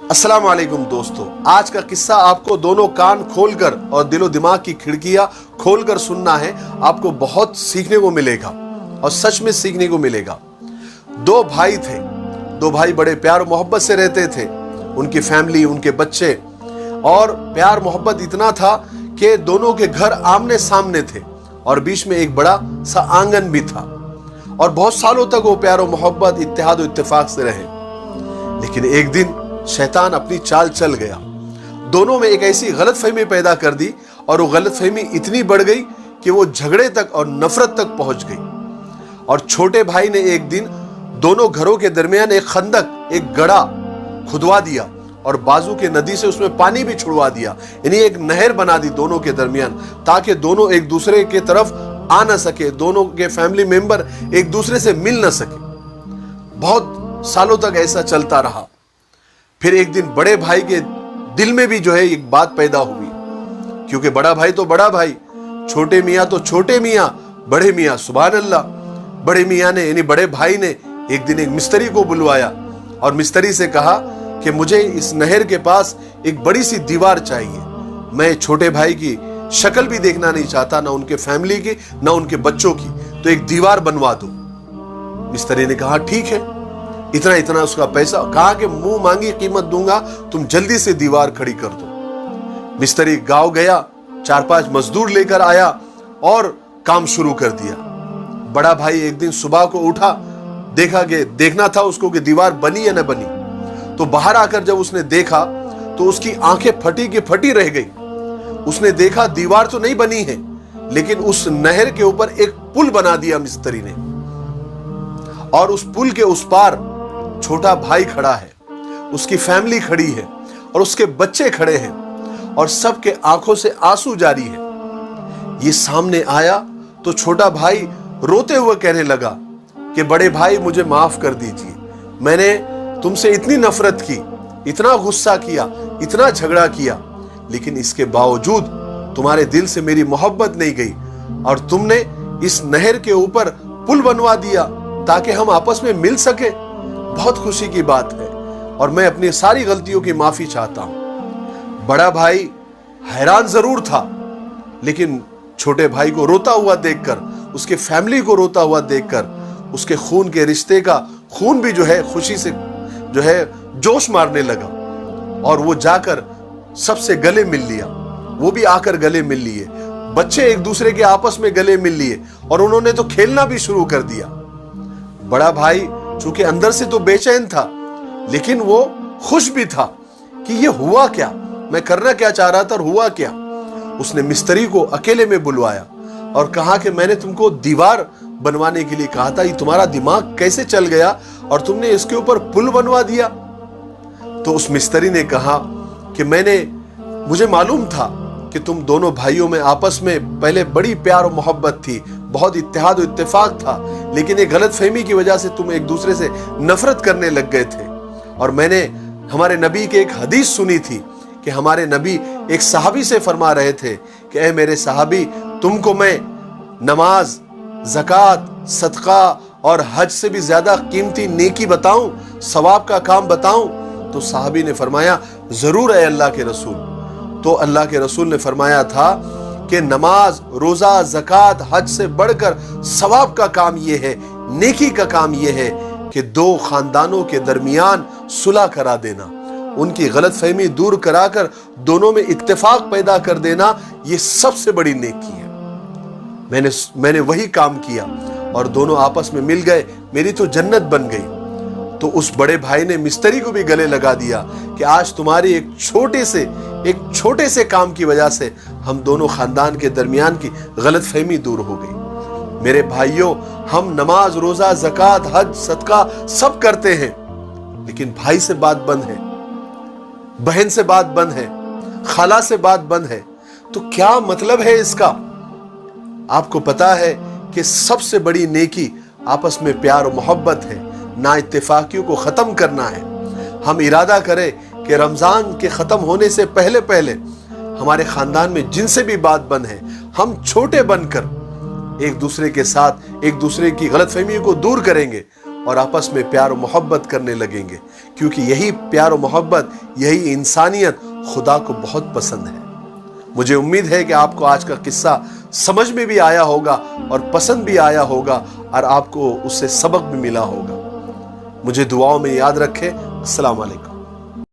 अस्सलाम वालेकुम दोस्तों, आज का किस्सा आपको दोनों कान खोलकर और दिलो दिमाग की खिड़कियां खोलकर सुनना है। आपको बहुत सीखने को मिलेगा और सच में सीखने को मिलेगा। दो भाई थे, दो भाई बड़े प्यार और मोहब्बत से रहते थे। उनकी फैमिली, उनके बच्चे, और प्यार मोहब्बत इतना था कि दोनों के घर आमने सामने थे और बीच में एक बड़ा सा आंगन भी था। और बहुत सालों तक वो प्यार और मोहब्बत, इत्तेहाद और इत्तेफाक से रहे। लेकिन एक दिन शैतान अपनी चाल चल गया, दोनों में एक ऐसी गलतफहमी पैदा कर दी और वो गलतफहमी इतनी बढ़ गई कि वो झगड़े तक और नफरत तक पहुंच गई। और छोटे भाई ने एक दिन दोनों घरों के दरमियान एक खंदक, एक गड्ढा खुदवा दिया और बाजू के नदी से उसमें पानी भी छुड़वा दिया, यानी एक नहर बना दी दोनों के दरमियान, ताकि दोनों एक दूसरे के तरफ आ न सके, दोनों के फैमिली मेंबर एक दूसरे से मिल न सके। बहुत सालों तक ऐसा चलता रहा। फिर एक दिन बड़े भाई के दिल में भी एक बात पैदा हुई, क्योंकि बड़ा भाई तो बड़ा भाई, छोटे मियाँ तो छोटे मियाँ, बड़े मियाँ सुभान अल्लाह। बड़े मियाँ ने यानी बड़े भाई ने एक दिन एक मिस्त्री को बुलवाया और मिस्त्री से कहा कि मुझे इस नहर के पास एक बड़ी सी दीवार चाहिए। मैं छोटे भाई की शक्ल भी देखना नहीं चाहता, ना उनके फैमिली की, ना उनके बच्चों की, तो एक दीवार बनवा दो। मिस्त्री ने कहा ठीक है, इतना इतना उसका पैसा, कहा कि मुंह मांगी कीमत दूंगा, तुम जल्दी से दीवार खड़ी कर दो। मिस्त्री गांव गया, 4-5 मजदूर लेकर आया और काम शुरू कर दिया। बड़ा भाई एक दिन सुबह को उठा, देखना था उसको कि दीवार बनी या न बनी। तो बाहर आकर जब उसने देखा तो उसकी आंखें फटी की फटी रह गई। उसने देखा दीवार तो नहीं बनी है, लेकिन उस नहर के ऊपर एक पुल बना दिया मिस्त्री ने, और उस पुल के उस पार छोटा भाई खड़ा है, उसकी फैमिली खड़ी है और उसके बच्चे खड़े हैं और सबके आंखों से आंसू जारी है। ये सामने आया तो छोटा भाई रोते हुए कहने लगा कि बड़े भाई मुझे माफ कर दीजिए, मैंने तुमसे इतनी नफरत की, इतना गुस्सा किया, इतना झगड़ा किया, लेकिन इसके बावजूद तुम्हारे दिल से मेरी मोहब्बत नहीं गई और तुमने इस नहर के ऊपर पुल बनवा दिया ताकि हम आपस में मिल सके। बहुत खुशी की बात है और मैं अपनी सारी गलतियों की माफी चाहता हूं। बड़ा भाई हैरान जरूर था, लेकिन छोटे भाई को रोता हुआ देखकर, उसके फैमिली को रोता हुआ देखकर, उसके खून के रिश्ते का खून भी खुशी से जोश मारने लगा। और वो जाकर सबसे गले मिल लिया, वो भी आकर गले मिल लिए, बच्चे एक दूसरे के आपस में गले मिल लिए और उन्होंने तो खेलना भी शुरू कर दिया। बड़ा भाई चूंकि अंदर से तो बेचैन था, लेकिन वो खुश भी था कि ये हुआ क्या, मैं करना क्या चाह रहा था और हुआ क्या। उसने मिस्त्री को अकेले में बुलवाया और कहा कि मैंने तुमको दीवार बनवाने के लिए कहा था, ये तुम्हारा दिमाग कैसे चल गया और तुमने इसके ऊपर पुल बनवा दिया। तो उस मिस्त्री ने कहा कि मुझे मालूम था कि तुम दोनों भाइयों में आपस में पहले बड़ी प्यार और मोहब्बत थी, बहुत इत्तेहाद और इत्तेफाक था, लेकिन एक गलतफहमी की वजह से तुम एक दूसरे से नफरत करने लग गए थे। और मैंने हमारे नबी के एक हदीस सुनी थी कि हमारे नबी एक सहाबी से फरमा रहे थे कि ऐ मेरे सहाबी, तुमको मैं नमाज, ज़कात, सदका और हज से भी ज्यादा कीमती नेकी बताऊं, सवाब का काम बताऊं? तो सहाबी ने फरमाया जरूर है अल्लाह के रसूल। तो अल्लाह के रसूल ने फरमाया था कि नमाज, रोजा, ज़कात, हज से बढ़कर सवाब का काम यह है, नेकी का काम यह है कि दो खानदानों के दरमियान सुलह करा देना, उनकी गलतफहमी दूर कराकर दोनों में इत्तेफाक पैदा कर देना, यह सबसे बड़ी नेकी है। मैंने वही काम किया और दोनों आपस में मिल गए, मेरी तो जन्नत बन गई। तो उस बड़े भाई ने मिस्त्री को भी गले लगा दिया कि आज तुम्हारी एक छोटे से काम की वजह से हम दोनों खानदान के दरमियान की गलतफहमी दूर हो गई। मेरे भाइयों, हम नमाज, रोजा, ज़कात, हज, सदका सब करते हैं, लेकिन भाई से बात बंद है, बहन से बात बंद है, खाला से बात बंद है। तो क्या मतलब है इसका? आपको पता है कि सबसे बड़ी नेकी आपस में प्यार और मोहब्बत है, ना इत्तेफाकियों को खत्म करना है। हम इरादा करें कि रमजान के खत्म होने से पहले पहले हमारे खानदान में जिनसे भी बात बंद है, हम छोटे बनकर एक दूसरे के साथ एक दूसरे की गलतफहमियों को दूर करेंगे اور آپس میں پیار و محبت کرنے لگیں گے، کیونکہ یہی پیار و محبت، یہی انسانیت خدا کو بہت پسند ہے۔ مجھے امید ہے کہ آپ کو آج کا قصہ سمجھ میں بھی آیا ہوگا اور پسند بھی آیا ہوگا، اور آپ کو اس سے سبق بھی ملا ہوگا۔ مجھے دعاؤں میں یاد رکھیں۔ السلام علیکم۔